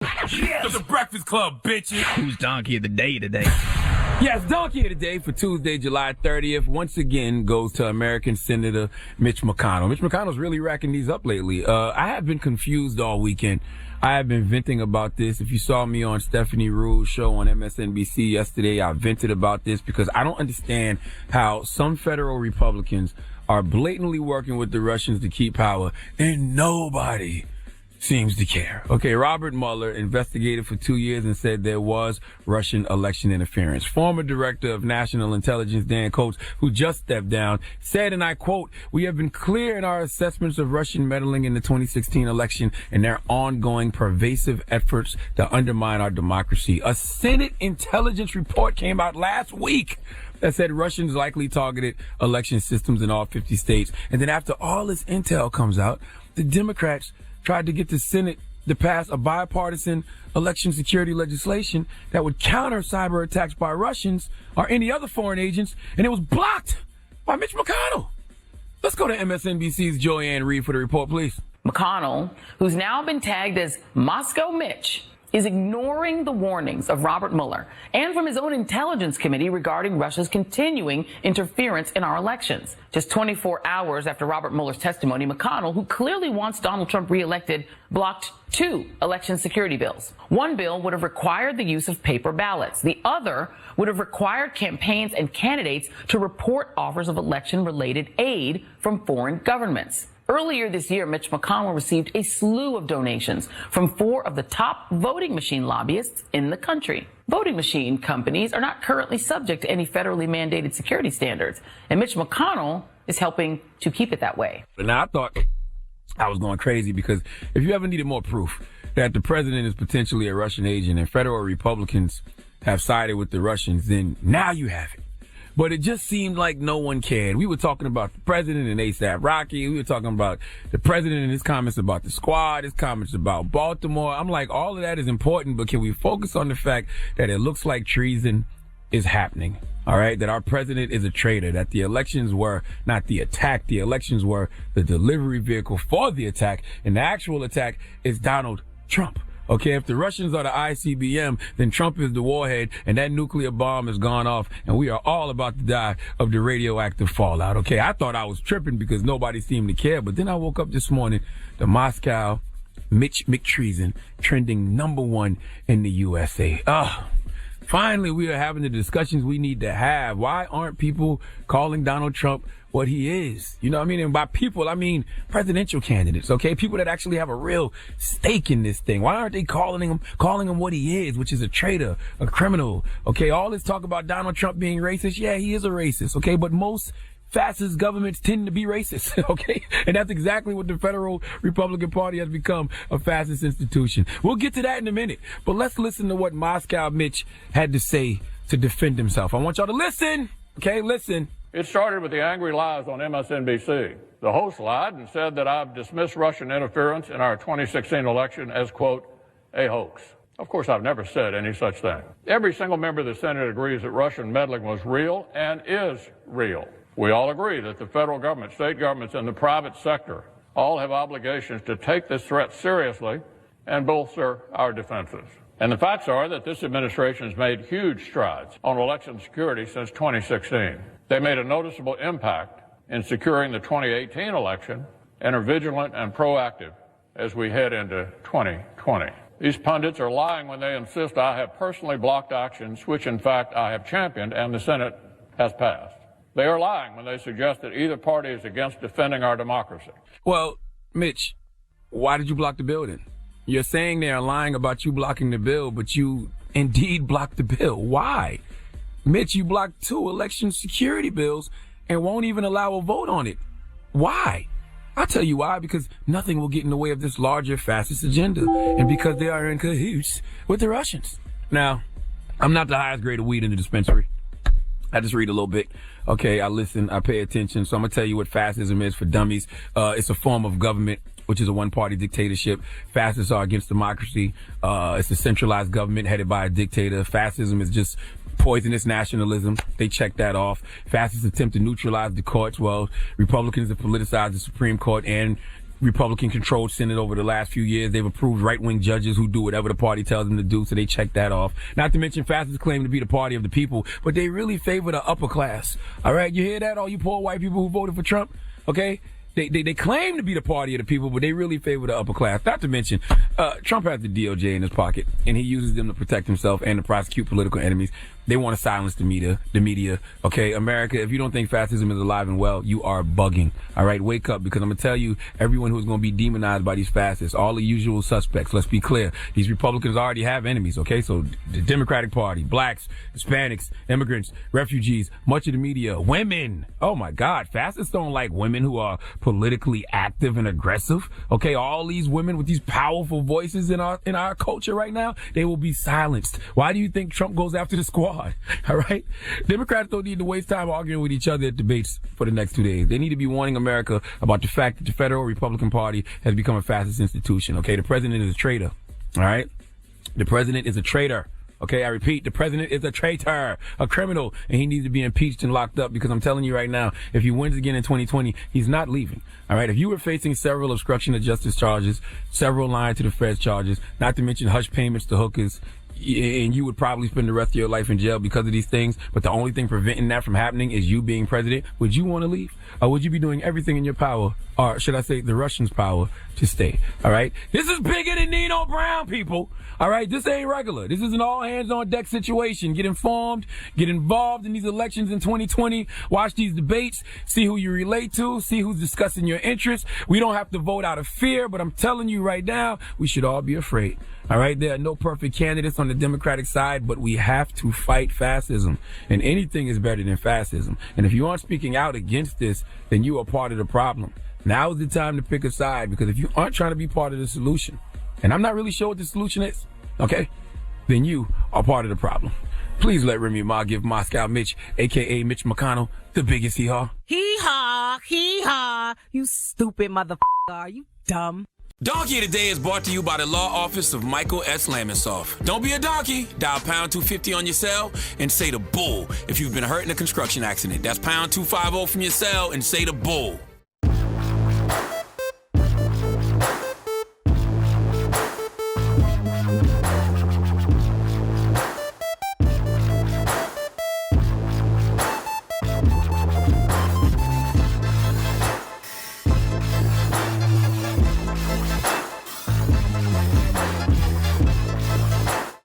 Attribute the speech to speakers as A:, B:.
A: Yes, the Breakfast Club, bitches.
B: Who's Donkey of the Day today?
A: Yes, Donkey of the Day for Tuesday, July 30th, once again goes to American Senator Mitch McConnell. Mitch McConnell's really racking these up lately. I have been confused all weekend. I have been venting about this. If you saw me on Stephanie Ruhl's show on MSNBC yesterday, I vented about this because I don't understand how some federal Republicans are blatantly working with the Russians to keep power and nobody seems to care. Okay, Robert Mueller investigated for 2 years and said there was Russian election interference. Former Director of National Intelligence Dan Coats, who just stepped down, said, and I quote, "We have been clear in our assessments of Russian meddling in the 2016 election and their ongoing pervasive efforts to undermine our democracy." A Senate intelligence report came out last week that said Russians likely targeted election systems in all 50 states. And then after all this intel comes out, the Democrats tried to get the Senate to pass a bipartisan election security legislation that would counter cyber attacks by Russians or any other foreign agents, and it was blocked by Mitch McConnell. Let's go to MSNBC's Joanne Reed for the report, please.
C: McConnell, who's now been tagged as Moscow Mitch, is ignoring the warnings of Robert Mueller and from his own intelligence committee regarding Russia's continuing interference in our elections. Just 24 hours after Robert Mueller's testimony, McConnell, who clearly wants Donald Trump reelected, blocked 2 election security bills. One bill would have required the use of paper ballots. The other would have required campaigns and candidates to report offers of election-related aid from foreign governments. Earlier this year, Mitch McConnell received a slew of donations from 4 of the top voting machine lobbyists in the country. Voting machine companies are not currently subject to any federally mandated security standards, and Mitch McConnell is helping to keep it that way.
A: Now, I thought I was going crazy because if you ever needed more proof that the president is potentially a Russian agent and federal Republicans have sided with the Russians, then now you have it. But it just seemed like no one cared. We were talking about the president and ASAP Rocky. We were talking about the president and his comments about the squad, his comments about Baltimore. I'm like, all of that is important, but can we focus on the fact that it looks like treason is happening? All right, that our president is a traitor, that the elections were not the attack. The elections were the delivery vehicle for the attack, and the actual attack is Donald Trump. Okay, if the Russians are the ICBM, then Trump is the warhead, and that nuclear bomb has gone off, and we are all about to die of the radioactive fallout. Okay, I thought I was tripping because nobody seemed to care, but then I woke up this morning, the Moscow McTreason trending #1 in the USA. Finally, we are having the discussions we need to have. Why aren't people calling Donald Trump what he is? You know what I mean? And by people, I mean presidential candidates, okay? People that actually have a real stake in this thing. Why aren't they calling him what he is, which is a traitor, a criminal, okay? All this talk about Donald Trump being racist, yeah, he is a racist, okay? But most fascist governments tend to be racist, okay? And that's exactly what the federal Republican Party has become, a fascist institution. We'll get to that in a minute, but let's listen to what Moscow Mitch had to say to defend himself. I want y'all to listen, okay? Listen.
D: It started with the angry lies on MSNBC. The host lied and said that I've dismissed Russian interference in our 2016 election as, quote, a hoax. Of course, I've never said any such thing. Every single member of the Senate agrees that Russian meddling was real and is real. We all agree that the federal government, state governments, and the private sector all have obligations to take this threat seriously and bolster our defenses. And the facts are that this administration has made huge strides on election security since 2016. They made a noticeable impact in securing the 2018 election and are vigilant and proactive as we head into 2020. These pundits are lying when they insist I have personally blocked actions, which in fact I have championed and the Senate has passed. They are lying when they suggest that either party is against defending our democracy.
A: Well, Mitch, why did you block the bill then? You're saying they're lying about you blocking the bill, but you indeed blocked the bill. Why? Mitch, you blocked 2 election security bills and won't even allow a vote on it. Why? I'll tell you why, because nothing will get in the way of this larger fascist agenda, and because they are in cahoots with the Russians. Now, I'm not the highest grade of weed in the dispensary. I just read a little bit. Okay, I listen, I pay attention. So I'm going to tell you what fascism is for dummies. It's a form of government, which is a one-party dictatorship. Fascists are against democracy. It's a centralized government headed by a dictator. Fascism is just poisonous nationalism. They check that off. Fascists attempt to neutralize the courts. Well, Republicans have politicized the Supreme Court and Republican-controlled Senate over the last few years. They've approved right-wing judges who do whatever the party tells them to do, so they check that off. Not to mention fascists claim to be the party of the people, but they really favor the upper class. All right, you hear that, all you poor white people who voted for Trump? Okay? They claim to be the party of the people, but they really favor the upper class. Not to mention, Trump has the DOJ in his pocket, and he uses them to protect himself and to prosecute political enemies. They want to silence the media. Okay, America, if you don't think fascism is alive and well, you are bugging. All right, wake up, because I'm going to tell you, everyone who's going to be demonized by these fascists, all the usual suspects, let's be clear. These Republicans already have enemies, okay? So the Democratic Party, blacks, Hispanics, immigrants, refugees, much of the media, women. Oh my God, fascists don't like women who are politically active and aggressive. Okay, all these women with these powerful voices in our culture right now, they will be silenced. Why do you think Trump goes after the squad? All right? Democrats don't need to waste time arguing with each other at debates for the next 2 days. They need to be warning America about the fact that the federal Republican Party has become a fascist institution. Okay, the president is a traitor. All right? The president is a traitor. Okay, I repeat, the president is a traitor, a criminal, and he needs to be impeached and locked up, because I'm telling you right now, if he wins again in 2020, he's not leaving. All right, if you were facing several obstruction of justice charges, several lying to the feds charges, not to mention hush payments to hookers, and you would probably spend the rest of your life in jail because of these things, but the only thing preventing that from happening is you being president, would you want to leave? Or would you be doing everything in your power, or should I say the Russians' power, to stay? All right? This is bigger than Nino Brown, people. All right? This ain't regular. This is an all-hands-on-deck situation. Get informed. Get involved in these elections in 2020. Watch these debates. See who you relate to. See who's discussing your interests. We don't have to vote out of fear, but I'm telling you right now, we should all be afraid. All right? There are no perfect candidates on the Democratic side, but we have to fight fascism. And anything is better than fascism. And if you aren't speaking out against this, then you are part of the problem. Now is the time to pick a side, because if you aren't trying to be part of the solution, and I'm not really sure what the solution is, okay, then you are part of the problem. Please let Remy Ma give Moscow Mitch, a.k.a. Mitch McConnell, the biggest hee-haw.
B: Hee-haw, hee-haw. You stupid motherfucker. Are you dumb?
A: Donkey of the Day is brought to you by the law office of Michael S. Lamonsoff. Don't be a donkey. Dial pound 250 on your cell and say the bull if you've been hurt in a construction accident. That's pound 250 from your cell and say the bull.